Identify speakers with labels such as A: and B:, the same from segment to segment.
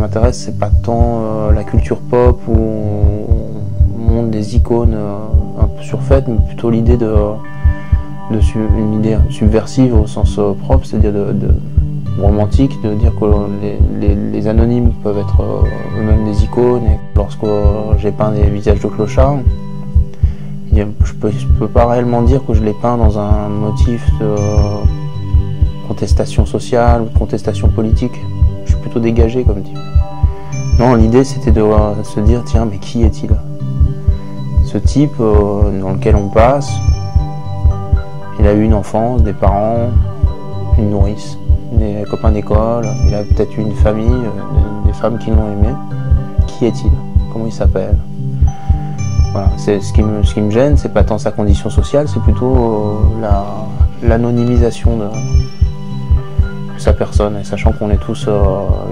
A: m'intéresse, c'est pas tant la culture pop où on montre des icônes un peu surfaites, mais plutôt l'idée une idée subversive au sens propre, c'est-à-dire romantique, de dire que les anonymes peuvent être eux-mêmes des icônes. Et lorsque j'ai peint des visages de clochards, je peux pas réellement dire que je les peins dans un motif de contestation sociale ou de contestation politique. Je suis plutôt dégagé comme type. Non, l'idée c'était de se dire, tiens, mais qui est-il? Ce type dans lequel on passe, il a eu une enfance, des parents, une nourrice, des copains d'école, il a peut-être eu une famille, des femmes qui l'ont aimé. Qui est-il? Comment il s'appelle? Voilà, ce qui me gêne, c'est pas tant sa condition sociale, c'est plutôt l'anonymisation de sa personne, et sachant qu'on est tous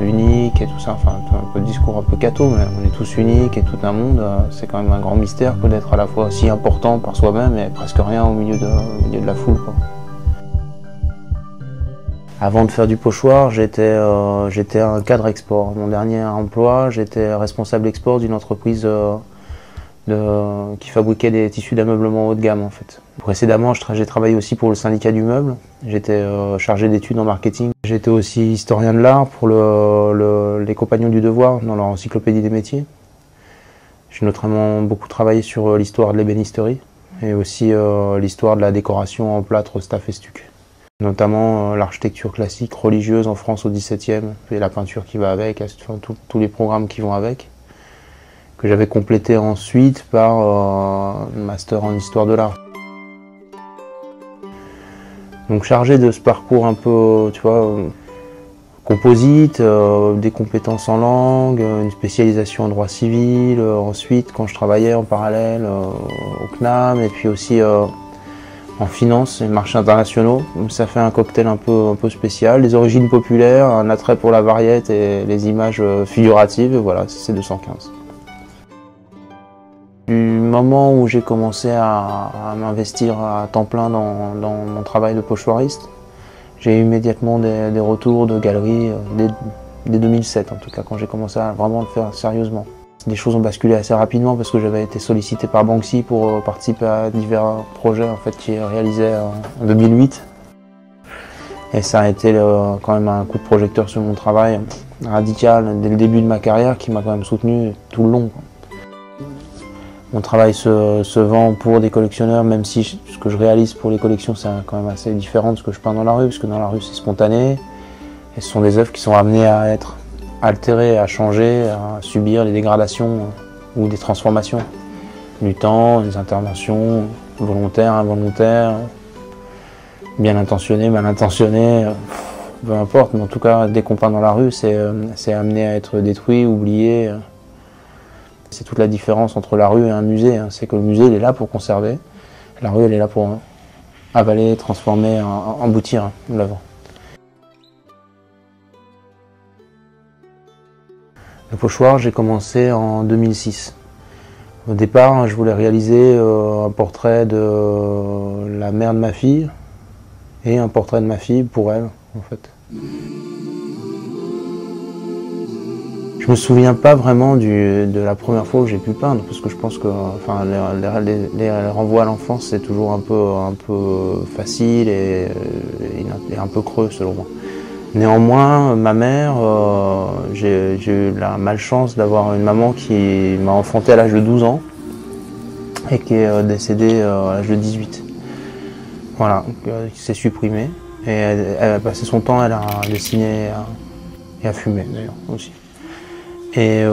A: uniques et tout ça, enfin un peu de discours un peu catho, mais on est tous uniques et tout un monde, c'est quand même un grand mystère que d'être à la fois si important par soi-même et presque rien au milieu de la foule, quoi. Avant de faire du pochoir, j'étais un cadre export. Mon dernier emploi, j'étais responsable export d'une entreprise qui fabriquait des tissus d'ameublement haut de gamme en fait. Précédemment, j'ai travaillé aussi pour le syndicat du meuble. J'étais chargé d'études en marketing. J'étais aussi historien de l'art pour les Compagnons du Devoir dans leur encyclopédie des métiers. J'ai notamment beaucoup travaillé sur l'histoire de l'ébénisterie et aussi l'histoire de la décoration en plâtre, staff et stuc. Notamment l'architecture classique religieuse en France au XVIIe et la peinture qui va avec, enfin, tous les programmes qui vont avec, que j'avais complété ensuite par un master en histoire de l'art. Donc chargé de ce parcours un peu, tu vois, composite, des compétences en langue, une spécialisation en droit civil, ensuite quand je travaillais en parallèle au CNAM et puis aussi en finance et marchés internationaux. Ça fait un cocktail un peu spécial, des origines populaires, un attrait pour la variété et les images figuratives, et voilà, c'est 215. Du moment où j'ai commencé à m'investir à temps plein dans mon travail de pochoiriste, j'ai eu immédiatement des retours de galeries dès 2007 en tout cas, quand j'ai commencé à vraiment le faire sérieusement. Les choses ont basculé assez rapidement parce que j'avais été sollicité par Banksy pour participer à divers projets en fait, qu'il réalisait en 2008. Et ça a été quand même un coup de projecteur sur mon travail radical dès le début de ma carrière qui m'a quand même soutenu tout le long, quoi. Mon travail se vend pour des collectionneurs, même si ce que je réalise pour les collections c'est quand même assez différent de ce que je peins dans la rue, parce que dans la rue c'est spontané, et ce sont des œuvres qui sont amenées à être altérées, à changer, à subir des dégradations ou des transformations du temps, des interventions volontaires, involontaires, bien intentionnées, mal intentionnées, peu importe, mais en tout cas dès qu'on peint dans la rue c'est amené à être détruit, oublié. C'est toute la différence entre la rue et un musée, hein. C'est que le musée il est là pour conserver, la rue elle est là pour avaler, transformer, emboutir l'œuvre. Le pochoir, j'ai commencé en 2006. Au départ, je voulais réaliser un portrait de la mère de ma fille et un portrait de ma fille pour elle, en fait. Je me souviens pas vraiment de la première fois où j'ai pu peindre, parce que je pense que enfin, les renvois à l'enfance c'est toujours un peu facile et un peu creux selon moi. Néanmoins, ma mère, j'ai eu la malchance d'avoir une maman qui m'a enfanté à l'âge de 12 ans et qui est décédée à l'âge de 18. Voilà, qui s'est supprimée. Et elle a passé son temps, elle a dessiné et à fumer d'ailleurs aussi. Et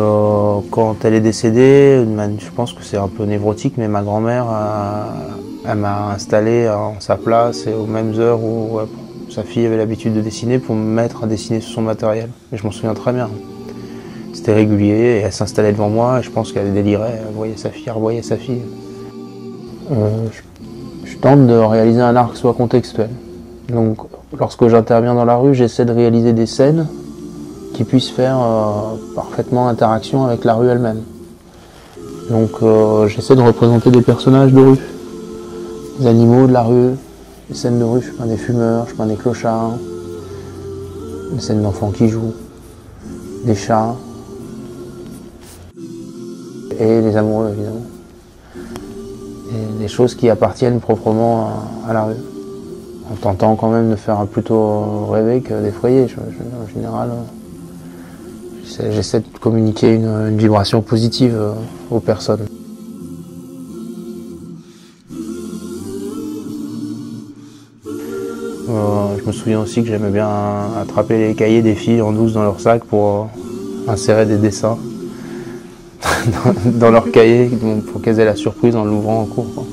A: quand elle est décédée, je pense que c'est un peu névrotique, mais ma grand-mère, elle m'a installé en sa place et aux mêmes heures où sa fille avait l'habitude de dessiner pour me mettre à dessiner sur son matériel. Et je m'en souviens très bien. C'était régulier et elle s'installait devant moi et je pense qu'elle délirait, elle voyait sa fille, elle revoyait sa fille. Je tente de réaliser un art qui soit contextuel. Donc lorsque j'interviens dans la rue, j'essaie de réaliser des scènes qui puissent faire parfaitement interaction avec la rue elle-même. Donc j'essaie de représenter des personnages de rue, des animaux de la rue, des scènes de rue, je peins des fumeurs, je peins des clochards, des scènes d'enfants qui jouent, des chats, et les amoureux évidemment. Et les choses qui appartiennent proprement à la rue. En tentant quand même de faire plutôt rêver que d'effrayer. En général, j'essaie de communiquer une vibration positive aux personnes. Je me souviens aussi que j'aimais bien attraper les cahiers des filles en douce dans leur sac pour insérer des dessins dans leur cahier pour qu'elles aient la surprise en l'ouvrant en cours, quoi.